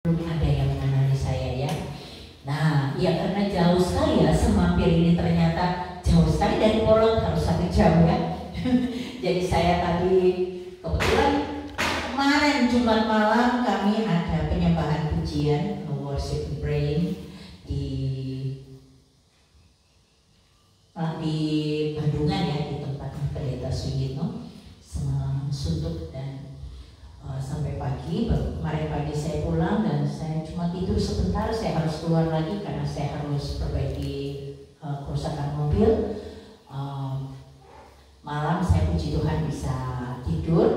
belum ada yang mengenali saya ya. Nah, ya karena jauh sekali ya, semampir ini ternyata jauh sekali dari Poland, harus 1 jam ya. Jadi saya tadi kebetulan kemarin Jumat malam kami ada penyembahan pujian, worship and praying di Bandungan ya, di tempatnya Pendeta Suyitno. Semalam suntuk dan sampai pagi. Kemarin pagi saya pulang dan saya cuma tidur sebentar. Saya harus keluar lagi karena saya harus perbaiki kerusakan mobil. Malam saya puji Tuhan bisa tidur.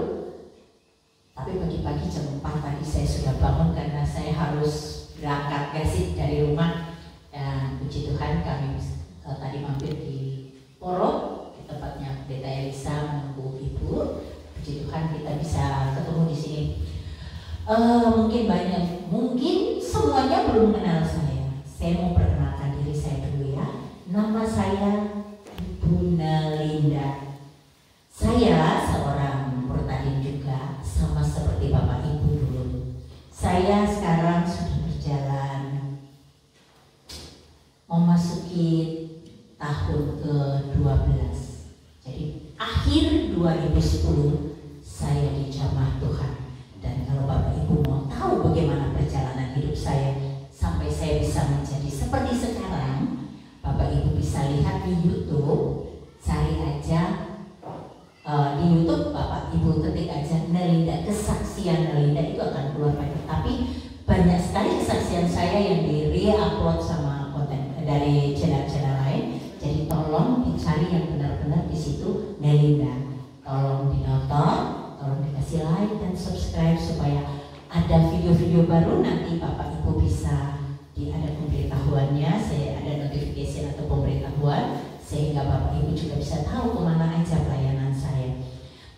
Tapi pagi-pagi jam 4 tadi saya sudah bangun karena saya harus berangkat gasik dari rumah. Dan puji Tuhan kami tadi mampir di Poro, di tempatnya Pendeta Elisa menunggu Ibu. Puji Tuhan kita bisa ketemu di sini. Mungkin semuanya belum mengenal saya. Saya mau perkenalkan diri saya dulu ya. Nama saya Ibu Nelinda. Saya seorang Purtadin juga, sama seperti Bapak Ibu dulu. Saya sekarang sudah berjalan memasuki tahun ke-12. Jadi akhir 2010 saya dijamah Tuhan. Dan kalau Bapak Ibu mau tahu bagaimana perjalanan hidup saya sampai saya bisa menjadi seperti sekarang, Bapak Ibu bisa lihat di YouTube. Cari aja di YouTube, Bapak Ibu ketik aja Nelinda, kesaksian Nelinda, itu akan keluar banyak. Tapi banyak sekali kesaksian saya yang di re-upload sama konten dari channel-channel lain. Jadi tolong dicari yang benar-benar di situ Nelinda. Tolong dinonton, tolong dikasih like dan subscribe supaya ada video-video baru nanti Bapak Ibu bisa ada pemberitahuannya. Saya ada notification atau pemberitahuan sehingga Bapak Ibu juga bisa tahu kemana aja pelayanan saya.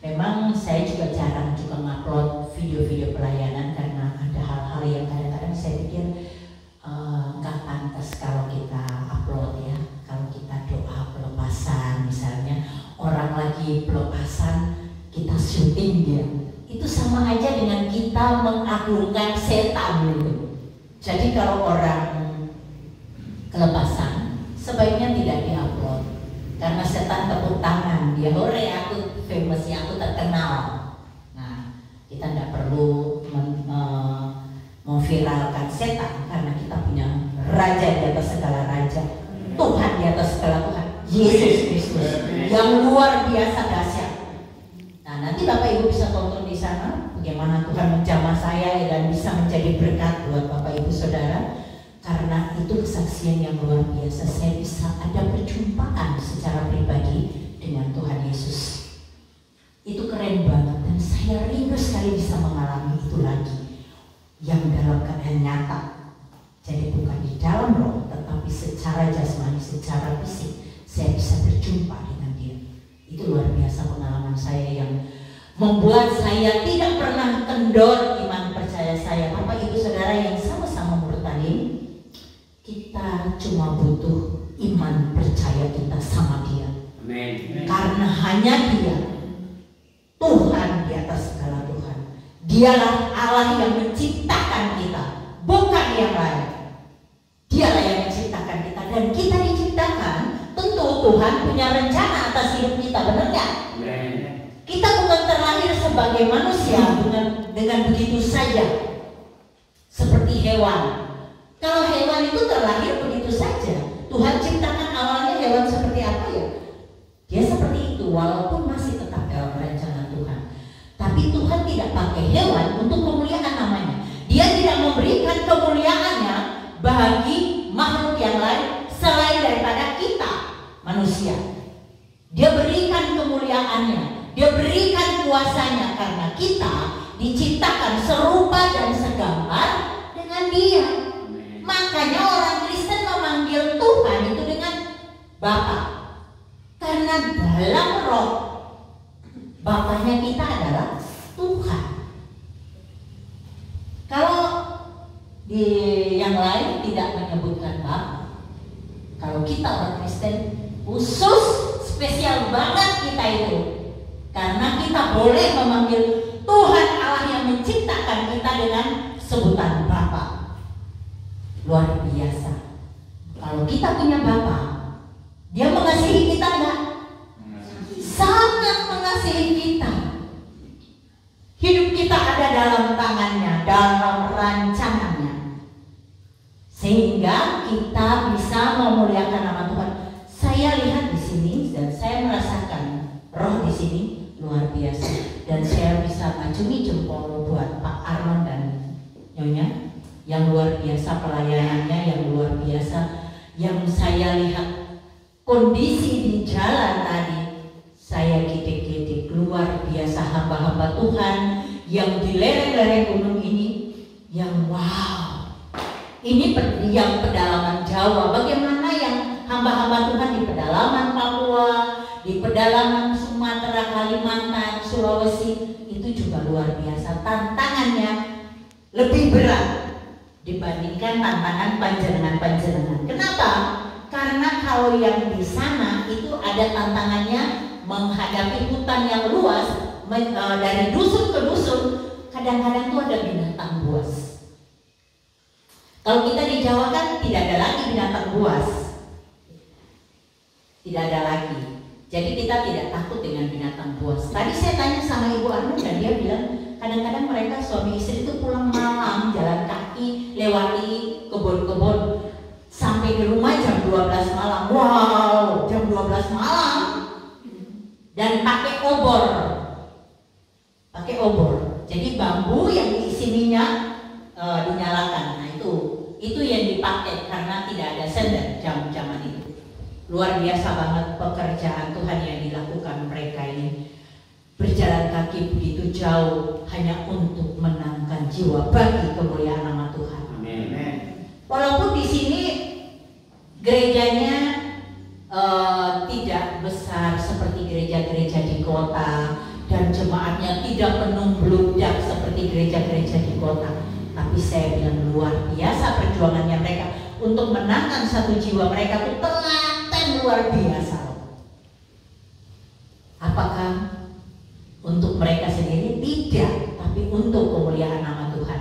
Memang saya juga jarang juga ngupload video-video pelayanan karena ada hal-hal yang kadang-kadang saya pikir nggak pantas kalau kita upload ya. Kalau kita doa pelepasan misalnya, orang lagi pelepasan kita syuting dia, itu sama aja dengan kita mengagungkan setan gitu. Jadi kalau orang kelepasan sebaiknya tidak diupload karena setan tepuk tangan, dia hore aku famous ya, aku terkenal. Nah, kita tidak perlu memviralkan setan karena kita punya raja di atas segala raja, Tuhan di atas segala Tuhan, Yesus Kristus yang luar biasa dahsyat. Nah, nanti Bapak Ibu bisa tonton di sana bagaimana Tuhan menjamah saya dan bisa menjadi berkat buat Bapak Ibu Saudara. Karena itu kesaksian yang luar biasa, saya bisa ada perjumpaan secara pribadi dengan Tuhan Yesus. Itu keren banget dan saya rindu sekali bisa mengalami itu lagi, yang dalam keadaan nyata. Jadi bukan di dalam roh, tetapi secara jasmani, secara fisik saya bisa berjumpa dengan dia. Itu luar biasa pengalaman saya yang membuat saya tidak pernah kendor iman percaya saya. Bapak Ibu Saudara yang sama-sama Purtadin, kita cuma butuh iman percaya kita sama dia. Amen. Karena hanya dia, Tuhan di atas segala Tuhan. Dialah Allah yang menciptakan kita, bukan yang lain. Dialah yang menciptakan kita dan kita diciptakan. Tentu Tuhan punya rencana atas hidup kita, benar nggak? Kita bukan terlahir sebagai manusia dengan begitu saja seperti hewan. Kalau hewan itu terlahir begitu saja, Tuhan ciptakan awalnya hewan seperti apa ya? Dia seperti itu walaupun masih tetap dalam rencana Tuhan. Tapi Tuhan tidak pakai hewan untuk kemuliaan namanya. Dia tidak memberikan kemuliaannya bagi makhluk yang lain selain daripada kita manusia. Dia berikan kemuliaannya, dia berikan kuasanya karena kita diciptakan serupa dan segambar dengan dia. Makanya orang Kristen memanggil Tuhan itu dengan Bapa. Karena dalam roh Bapaknya kita adalah Tuhan. Kalau di yang lain tidak menyebutkan Bapa. Kalau kita orang Kristen khusus spesial banget kita itu. Karena kita boleh memanggil Tuhan Allah yang menciptakan kita dengan sebutan Bapa. luar biasa. Kalau kita punya Bapa, Dia mengasihi kita enggak? Sangat mengasihi kita. Hidup kita ada dalam tangannya, dalam rancangannya, sehingga kita bisa memuliakan nama Tuhan. Saya lihat di sini dan saya merasakan roh di sini luar biasa, dan saya bisa acungi jempol buat Pak Arnon dan Nyonya yang luar biasa pelayanannya, yang luar biasa. Yang saya lihat kondisi di jalan tadi, saya gede-gede luar biasa hamba-hamba Tuhan yang di lereng-lereng gunung ini, yang wow, ini yang pedalaman Jawa. Bagaimana yang hamba-hamba Tuhan di pedalaman Papua, di pedalaman Sumatera, Kalimantan, Sulawesi, itu juga luar biasa. Tantangannya lebih berat dibandingkan tantangan panjenengan-panjenengan. Kenapa? Karena kalau yang di sana itu ada tantangannya menghadapi hutan yang luas, dari dusun ke dusun, kadang-kadang tuh ada binatang buas. Kalau kita di Jawa kan tidak ada lagi binatang buas, tidak ada lagi. Jadi kita tidak takut dengan binatang buas. Tadi saya tanya sama Ibu Anu dan dia bilang kadang-kadang mereka suami istri itu pulang malam, jalan kaki, lewati kebun-kebun, sampai di rumah jam 12 malam. Wow, jam 12 malam. Dan pakai obor. Pakai obor. Jadi bambu yang diisi minyak dinyalakan. Nah itu yang dipakai karena tidak ada sender zaman itu. Luar biasa banget pekerjaan Tuhan yang dilakukan mereka ini. Berjalan kaki begitu jauh hanya untuk menangkan jiwa bagi kemuliaan nama Tuhan. Amin. Walaupun di sini gerejanya tidak besar seperti gereja-gereja di kota dan jemaatnya tidak penuh bludak seperti gereja-gereja di kota, tapi saya bilang luar biasa perjuangannya mereka untuk menangkan satu jiwa. Mereka itu telaten luar biasa. Apakah untuk mereka sendiri? Tidak, tapi untuk kemuliaan nama Tuhan.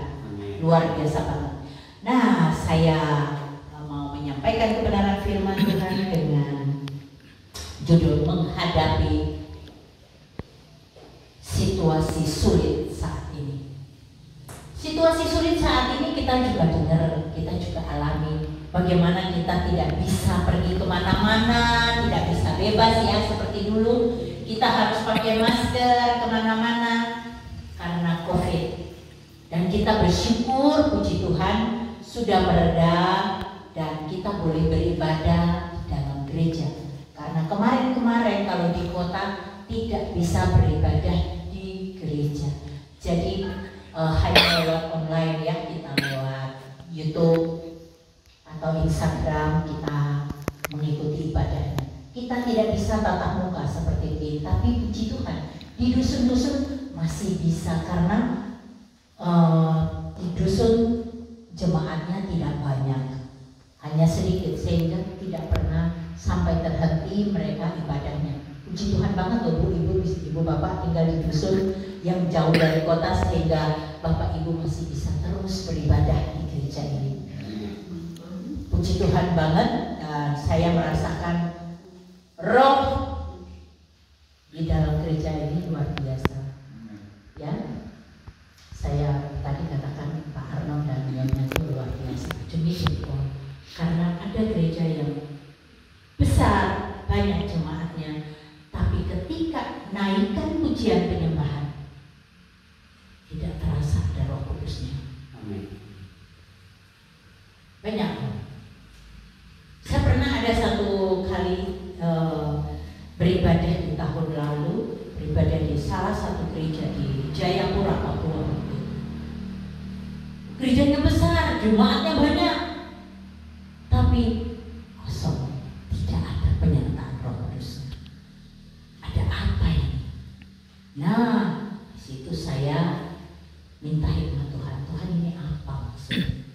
Luar biasa banget. Nah, saya mau menyampaikan kebenaran firman Tuhan dengan judul menghadapi situasi sulit saat ini. Situasi sulit saat ini kita juga dengar, kita juga alami. Bagaimana kita tidak bisa pergi kemana-mana, tidak bisa bebas ya seperti dulu. Kita harus pakai masker kemana-mana karena COVID. Dan kita bersyukur, puji Tuhan, sudah mereda dan kita boleh beribadah dalam gereja. Karena kemarin-kemarin kalau di kota tidak bisa beribadah di gereja. Jadi hanya lewat online ya, kita lewat YouTube atau Instagram kita mengikuti ibadahnya. Kita tidak bisa tatap muka seperti ini, tapi puji Tuhan di dusun-dusun masih bisa karena di dusun jemaatnya tidak banyak, hanya sedikit sehingga tidak pernah sampai terhenti mereka ibadahnya. Puji Tuhan banget loh Bu, Ibu Bapak tinggal di dusun yang jauh dari kota sehingga Bapak Ibu masih bisa terus beribadah di gereja ini. Puji Tuhan banget, saya merasakan roh di dalam gereja ini luar biasa. Ya, saya tadi katakan Pak Arnon dan Nyonya itu luar biasa. Demi jempol, karena ada gereja yang besar, banyak jemaatnya, tapi ketika naikkan pujian penyembahan tidak terasa ada Roh Kudusnya. Amin. Banyak. Saya pernah ada satu kali beribadah di tahun lalu, beribadah di salah satu gereja di Jayapura, Papua. Gerejanya besar, jemaatnya banyak, tapi kosong, tidak ada penyertaan Roh Kudus. Ada apa ini? Nah, di situ saya minta hikmat Tuhan. Tuhan, ini apa maksudnya?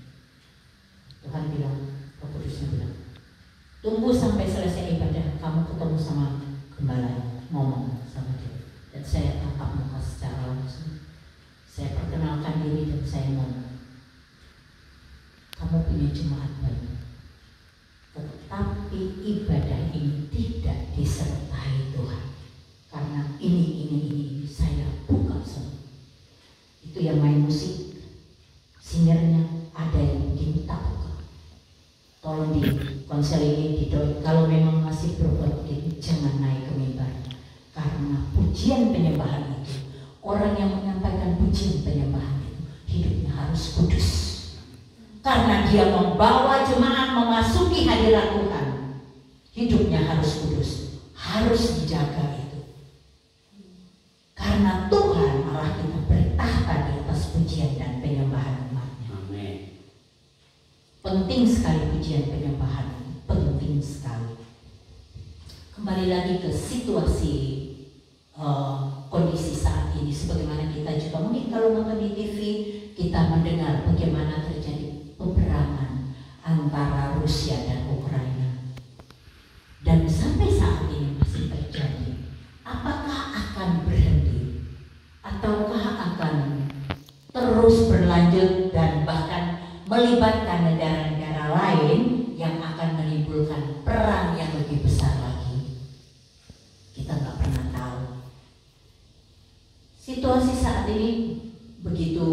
Tuhan bilang, Roh Kudusnya bilang, tunggu sampai selesai ibadah, kamu ketemu sama gembala, ngomong sama dia. Dan saya tatap muka secara langsung. Saya perkenalkan diri dan saya ngomong, kamu punya jemaat banyak, tetapi ibadah ini tidak disertai Tuhan. Karena ini saya buka semua. Itu yang main musik, singernya ada yang diminta buka. Tolong di konser ini didoain. Kalau memang masih berbuat begitu, jangan naik ke mimbar. Karena pujian penyembahan itu, orang yang menyampaikan pujian penyembahan itu hidupnya harus kudus. Karena dia membawa jemaat memasuki hadirat Tuhan, hidupnya harus kudus, harus dijaga itu. Karena Tuhan Allah kita bertahta di atas pujian dan penyembahan umatnya. Amin. Penting sekali pujian penyembahan, penting sekali. Kembali lagi ke situasi kondisi saat ini, sebagaimana kita juga mungkin kalau nonton di TV kita mendengar bagaimana terjadi peperangan antara Rusia dan Ukraina, dan sampai saat ini masih terjadi. Apakah akan berhenti ataukah akan terus berlanjut dan bahkan melibatkan negara-negara lain yang akan menimbulkan perang yang lebih besar lagi? Kita nggak pernah tahu. Situasi saat ini begitu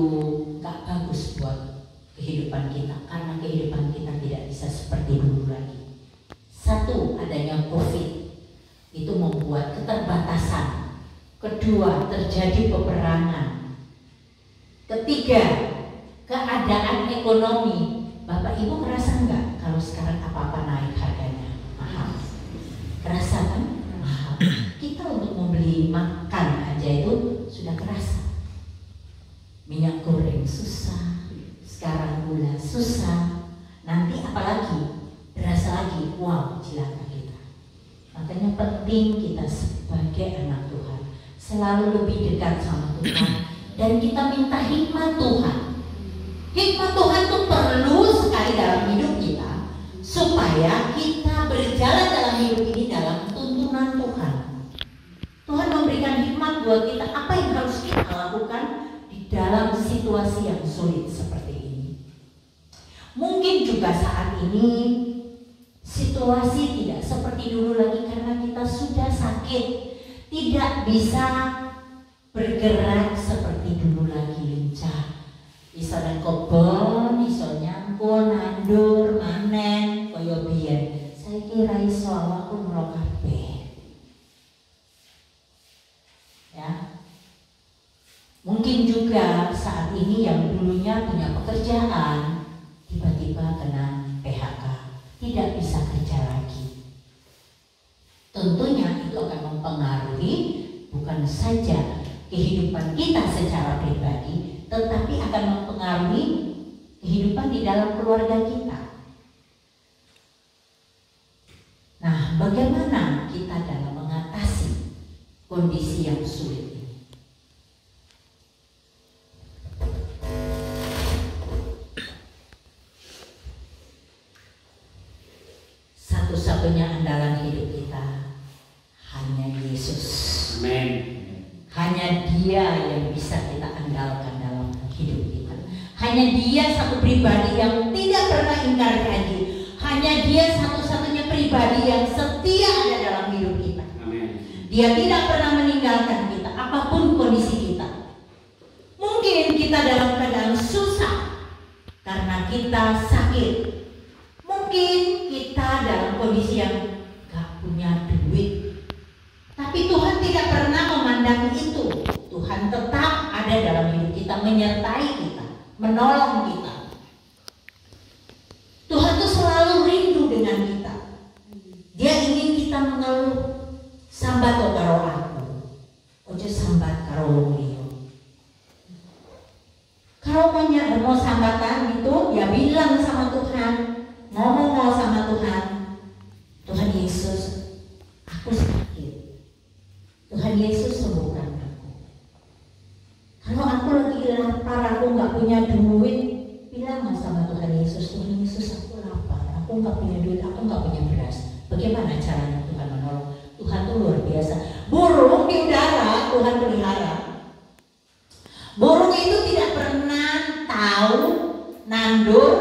nggak bagus buat kehidupan kita, karena kehidupan kita tidak bisa seperti dulu lagi. Satu, adanya COVID itu membuat keterbatasan. Kedua, terjadi peperangan. Ketiga, keadaan ekonomi. Bapak Ibu ngerasa nggak kalau sekarang apa-apa naik harganya mahal? Kerasa kan? Mahal. Kita untuk membeli makan aja itu sudah kerasa. Minyak goreng susah, sekarang gula susah, nanti apalagi berasa lagi, wow, cilaka kita. Makanya penting kita sebagai anak Tuhan selalu lebih dekat sama Tuhan, dan kita minta hikmat Tuhan. Hikmat Tuhan itu perlu sekali dalam hidup kita, supaya kita berjalan dalam hidup ini dalam tuntunan Tuhan. Tuhan memberikan hikmat buat kita, apa yang harus kita lakukan di dalam situasi yang sulit seperti ini. Mungkin juga saat ini situasi tidak seperti dulu lagi karena kita sudah sakit, tidak bisa bergerak seperti dulu lagi lincah. Iso nang kebon, iso nyangkul, nandur, manen, kaya biyen. Saiki ra iso, awakku mrok kabeh. Ya. Mungkin juga saat ini yang dulunya punya pekerjaan tiba-tiba kena PHK, tidak bisa kerja lagi. Tentunya itu akan mempengaruhi bukan saja kehidupan kita secara pribadi, tetapi akan mempengaruhi kehidupan di dalam keluarga kita. Nah, bagaimana kita dalam mengatasi kondisi yang sulit ini? Satu-satunya andalan hidup kita hanya Yesus. Amin. Hanya Dia yang bisa kita andalkan dalam hidup kita. Hanya Dia satu pribadi yang tidak pernah ingkar janji. Hanya Dia satu-satunya pribadi yang setia ada dalam hidup kita. Amin. Dia tidak pernah meninggalkan kita apapun kondisi kita. Mungkin kita dalam keadaan susah karena kita sakit. Mungkin kita dalam kondisi yang gak punya duit. Tapi Tuhan tidak pernah memandang itu. Tuhan tetap ada dalam hidup kita, menyertai kita, menolong kita. Tuhan tuh selalu rindu dengan kita. Dia ingin kita mengeluh. Sambat karo aku, ojo sambat karo liyo. Kalau mau sambatan gitu, ya bilang sama Tuhan, ngomong sama Tuhan. Tuhan Yesus, aku sakit. Tuhan Yesus sembuhkan aku. Kalau aku lagi lapar, aku nggak punya duit, bilang sama Tuhan Yesus, Tuhan Yesus aku lapar, aku nggak punya duit, aku nggak punya beras. Bagaimana caranya Tuhan menolong? Tuhan tuh luar biasa. Burung di udara Tuhan pelihara. Burung itu tidak pernah tahu nandur,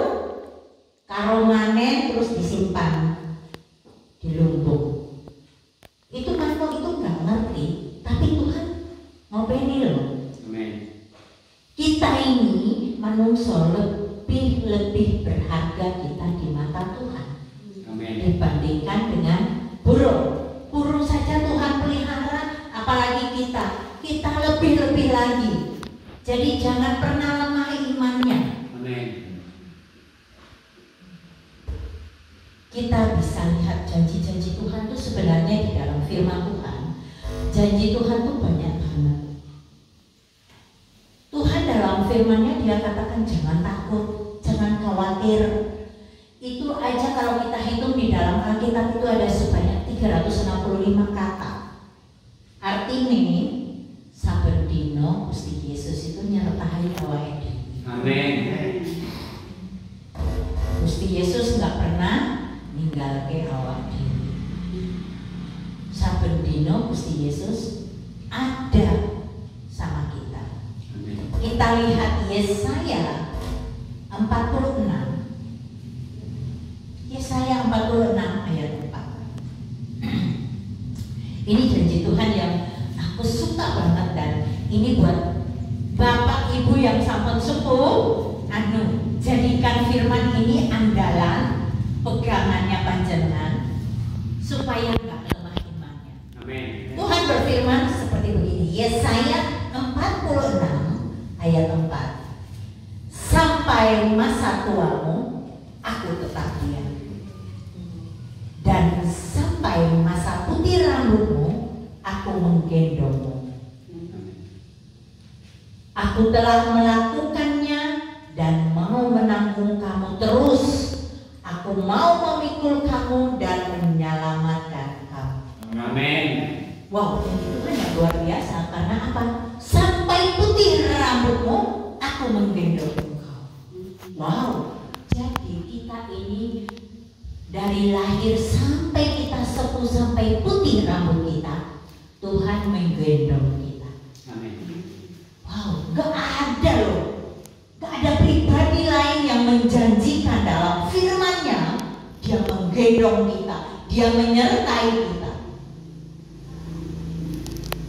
tersimpan di lumbung. Itu manuk itu nggak ngerti, tapi Tuhan ngopeni loh. Amin. Kita ini manungso lebih berharga kita di mata Tuhan. Amin. Dibandingkan dengan burung. Burung saja Tuhan pelihara, apalagi kita lebih lagi. Jadi jangan pernah lemah imannya. Amin. Kita bisa lihat janji-janji Tuhan itu sebenarnya di dalam firman Tuhan. Janji Tuhan itu banyak banget. Tuhan dalam firman-Nya dia katakan jangan takut, jangan khawatir. Itu aja kalau kita hitung di dalam Alkitab itu ada sebanyak 365 kata. Artinya saben dino Gusti Yesus itu nyertai awake dhewe. Amin. Gusti Yesus nggak pernah ninggalke awak dhewe. Saben dino Gusti Yesus ada sama kita. Amin. Kita lihat Yesaya 46. Yesaya 46 ayat 4. Ini janji Tuhan yang aku suka banget, dan ini buat Bapak Ibu yang sampun sepuh, jadikan firman ini andalan pegangannya panjenengan supaya nggak lemah imannya. Amin. Tuhan berfirman seperti begini, Yesaya 46 ayat 4. Sampai masa tuamu aku tetap diam, dan sampai masa putih rambutmu aku menggendongmu. Aku telah melakukannya dan mau menanggung kamu terus. Aku mau memikul kamu dan menyelamatkan kamu. Amin. Wow, itu kan yang luar biasa. Karena apa? Sampai putih rambutmu aku menggendong engkau. Wow, jadi kita ini dari lahir sampai kita sepuh, sampai putih rambut kita, Tuhan menggendong kita. Amin. Wow, gak ada loh, gak ada pribadi lain yang menjanjikan dalam firman-Nya dia menggendong kita, dia menyertai kita.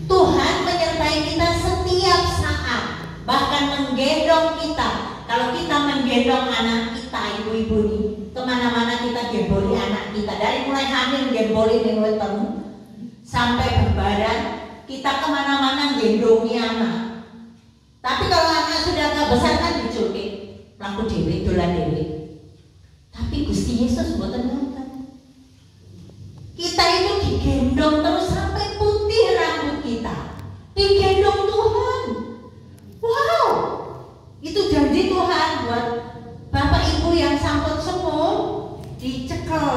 Tuhan menyertai kita setiap saat, bahkan menggendong kita. Kalau kita menggendong anak kita, ibu-ibu nih, kemana-mana kita gemboli anak kita, dari mulai hamil gemboli ning weteng sampai berbadan, kita kemana-mana gendongi anak. Tapi kalau anak sudah agak besar kan diculke, mlaku dhewe, dolan dhewe. Tapi Gusti Yesus mboten ngoten. Kita itu digendong terus sampai putih rambut kita. Digendong Tuhan. Wow. Itu janji Tuhan buat Bapak Ibu yang sampun sepuh, dicekel,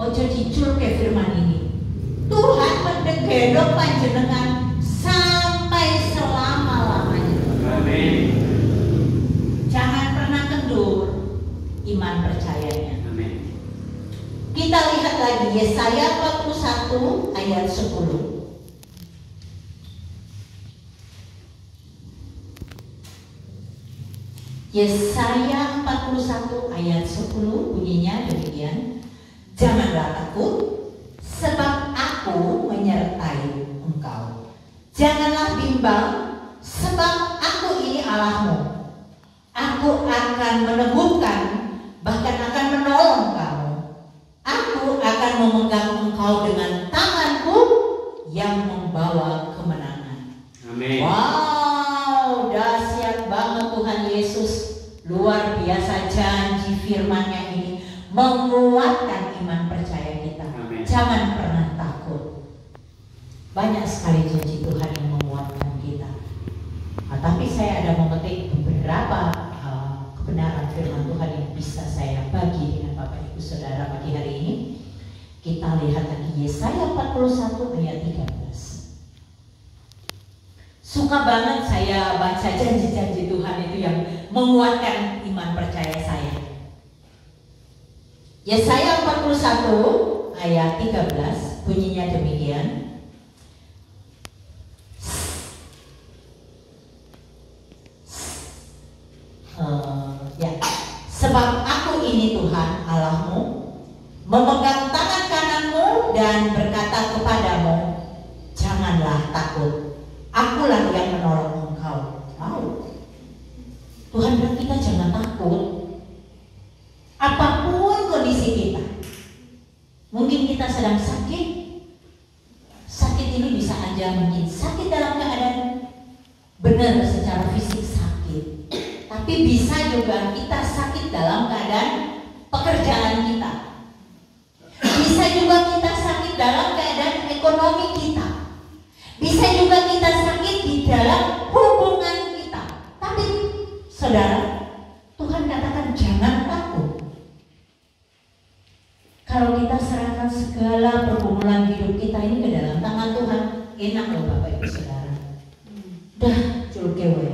ojo diculke firman ini. Tuhan menggendong panjenengan sampai selama-lamanya. Amin. Jangan pernah kendur iman percayanya. Amin. Kita lihat lagi Yesaya 41 ayat 10. Yesaya 41 ayat 10 bunyinya demikian. Janganlah takut, sebab aku menyertai engkau. Janganlah bimbang, sebab aku ini Allahmu. Aku akan meneguhkan, bahkan akan menolong kamu. Aku akan memegang engkau dengan tanganku yang membawa kemenangan. Amin. Wow, dahsyat banget Tuhan Yesus. Luar biasa janji firman-Nya ini menguatkan iman percaya kita. Amin. Jangan pernah takut. Banyak sekali janji Tuhan yang menguatkan kita. Nah, tapi saya ada memetik beberapa kebenaran firman Tuhan yang bisa saya bagi dengan Bapak Ibu Saudara pagi hari ini. Kita lihat lagi Yesaya 41 ayat 13. Suka banget saya baca janji-janji Tuhan itu yang menguatkan iman percaya saya. Yesaya 41 ayat 13 bunyinya demikian. Sebab aku ini Tuhan Allahmu memegang tangan kananmu dan berkata kepadamu, janganlah takut, akulah yang menolong engkau. Wow. Tuhan bilang kita jangan takut. Apapun kondisi kita, mungkin kita sedang sakit. Sakit ini bisa aja mungkin sakit dalam keadaan benar secara fisik sakit, tapi bisa juga kita sakit dalam keadaan pekerjaan kita. Bisa juga kita sakit dalam keadaan ekonomi kita. Bisa juga kita sakit di dalam hubungan kita. Tapi saudara, Tuhan katakan jangan takut. Kalau kita serahkan segala pergumulan hidup kita ini ke dalam tangan Tuhan, enak loh Bapak Ibu Saudara. Dah culkewe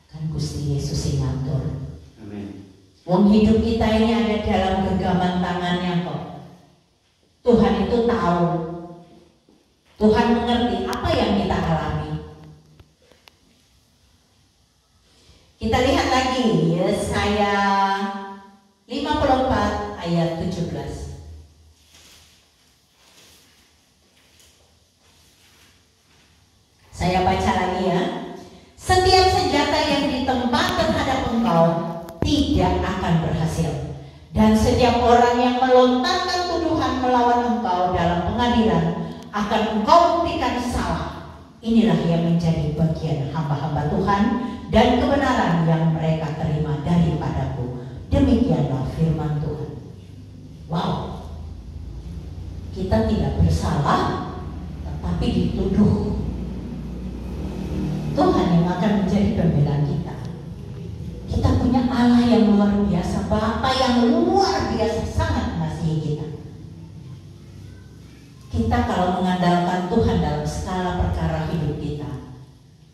kan Gusti Yesus yang ngatur. Amin. Wong hidup kita ini ada dalam genggaman tangannya kok. Tuhan itu tahu. Tuhan mengerti apa yang kita alami. Kita lihat lagi Yesaya 54 ayat 17. Saya baca lagi ya. Setiap senjata yang ditempa terhadap engkau tidak akan berhasil. Dan setiap orang yang melontarkan tuduhan melawan engkau dalam pengadilan akan engkau buktikan salah. Inilah yang menjadi bagian hamba-hamba Tuhan dan kebenaran yang mereka terima daripadaku. Demikianlah firman Tuhan. Wow. Kita tidak bersalah, tetapi dituduh. Tuhan yang akan menjadi pembela kita. Kita punya Allah yang luar biasa, Bapa yang luar biasa, sangat mengasihi kita. Kita kalau mengandalkan Tuhan dalam segala perkara hidup kita,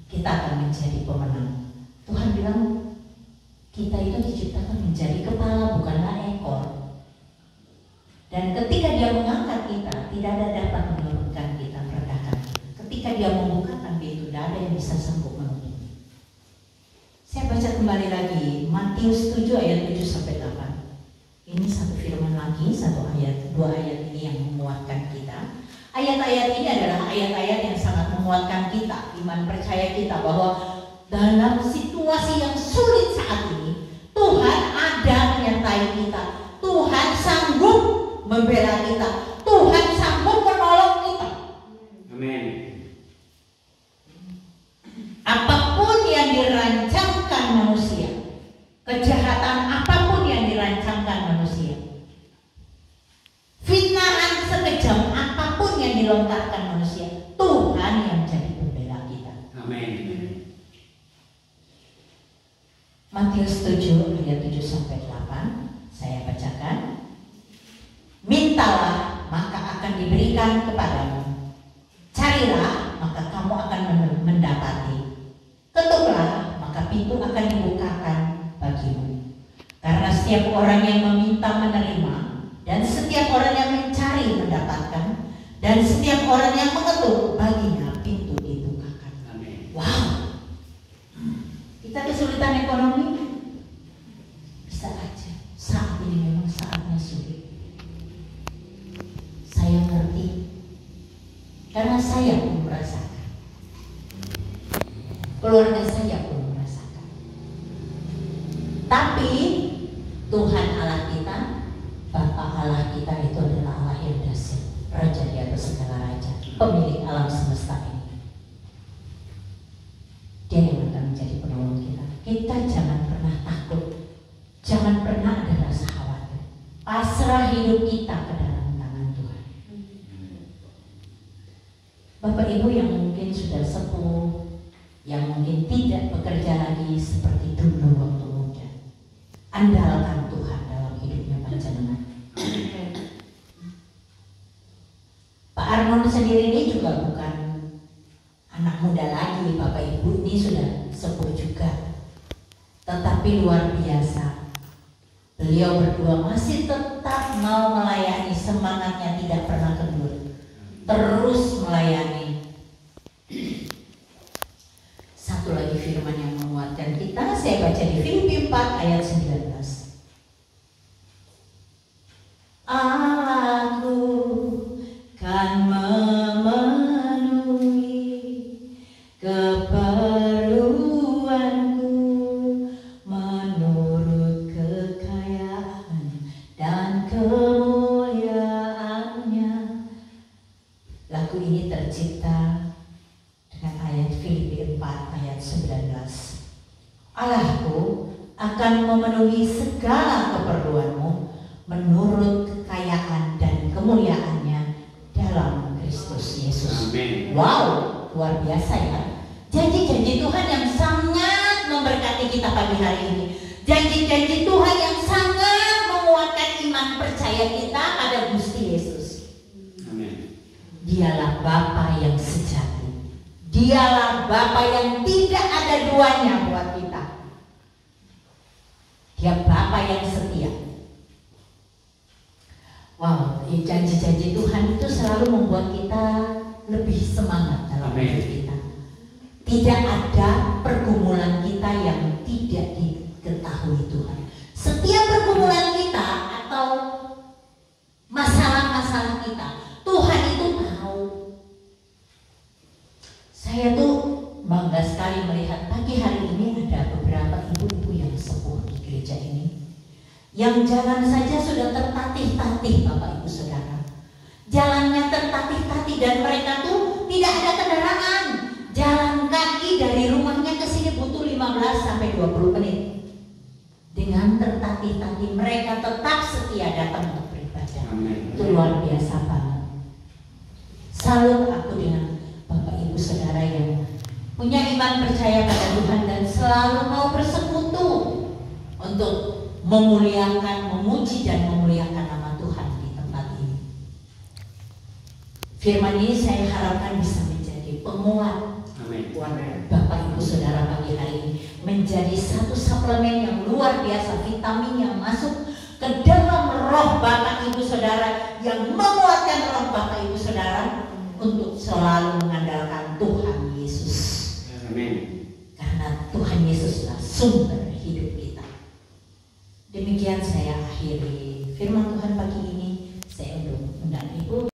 kita akan menjadi pemenang. Tuhan bilang kita itu diciptakan menjadi kepala, bukanlah ekor. Dan ketika Dia mengangkat kita, tidak ada dapat menurunkan kita, merendahkan. Ketika Dia membukakan pintu, tidak ada yang bisa sanggup menutup. Saya baca kembali lagi Matius 7 ayat 7 sampai 8. Ini satu firman lagi, satu ayat, dua ayat ini yang menguatkan kita. Ayat-ayat ini adalah ayat-ayat yang sangat menguatkan kita, iman percaya kita bahwa dalam situasi yang sulit saat ini, Tuhan ada menyertai kita. Tuhan sanggup membela kita. Tuhan sanggup menolong kita. Amin. Apapun yang dirancangkan manusia, kejahatan apapun yang dirancangkan manusia, fitnahan sekejam apapun yang dilontarkan manusia, Tuhan yang jadi pembela kita. Amin. Matius 7 ayat 7 sampai 8 saya bacakan. Mintalah maka akan diberikan kepadamu. Carilah maka kamu akan mendapati. Ketuklah maka pintu akan dibukakan bagimu. Karena setiap orang yang meminta menerima, dan setiap orang yang mencari mendapatkan, dan setiap orang yang mengetuk baginya pintu dibukakan. Amin. Wow. Kita kesulitan ekonomi, bisa aja saat ini memang saatnya sulit. Saya ngerti, karena saya pun merasakan, keluarga saya pun merasakan. Tapi Tuhan Allah kita, Bapa Allah kita itu adalah Allah yang dahsyat, Raja di atas segala raja, pemilik alam semesta ini. Dia yang akan menjadi penolong kita. Kita jangan pernah takut, jangan pernah ada rasa khawatir. Pasrah hidup kita ke dalam tangan Tuhan. Bapak Ibu yang mungkin sudah sepuh, yang mungkin tidak bekerja lagi seperti dulu waktu muda, andalkan Tuhan dalam hidupnya panjenengan. Pak Arnon sendiri ini juga bukan anak muda lagi, Bapak Ibu ini sudah sepuh juga, tetapi luar biasa. Beliau berdua masih tetap mau melayani, semangatnya tidak pernah kendur, terus melayani. Satu lagi firman yang menguatkan kita, saya baca di Filipi 4 ayat 19. menurut kekayaan dan kemuliaannya dalam Kristus Yesus. Amin. Wow, luar biasa ya. Janji-janji Tuhan yang sangat memberkati kita pagi hari ini. Janji-janji Tuhan yang sangat menguatkan iman percaya kita pada Gusti Yesus. Amin. Dialah Bapa yang sejati. Dialah Bapa yang tidak ada duanya buat kita. Dia Bapa yang setia. Wow, janji-janji Tuhan itu selalu membuat kita lebih semangat dalam hidup kita. Tidak ada pergumulan kita yang tidak diketahui Tuhan. Setiap pergumulan kita atau masalah-masalah kita, Tuhan itu tahu. Saya tuh bangga sekali melihat pagi hari ini ada beberapa ibu-ibu yang sepuh di gereja ini, yang jalan saja sudah tertatih-tatih, Bapak Ibu Saudara. Jalannya tertatih-tatih dan mereka tuh tidak ada kendaraan. Jalan kaki dari rumahnya ke sini butuh 15 sampai 20 menit. Dengan tertatih-tatih mereka tetap setia datang untuk beribadah. Amin. Itu luar biasa banget. Salut aku dengan Bapak Ibu Saudara yang punya iman percaya pada Tuhan dan selalu mau bersekutu untuk memuliakan, memuji dan memuliakan nama Tuhan di tempat ini. Firman ini saya harapkan bisa menjadi penguat buat Bapak Ibu Saudara pagi hari ini, menjadi satu suplemen yang luar biasa, vitamin yang masuk ke dalam roh Bapak Ibu Saudara, yang menguatkan roh Bapak Ibu Saudara untuk selalu mengandalkan Tuhan Yesus. Amin. Karena Tuhan Yesuslah sumber hidup kita. Demikian saya akhiri firman Tuhan pagi ini.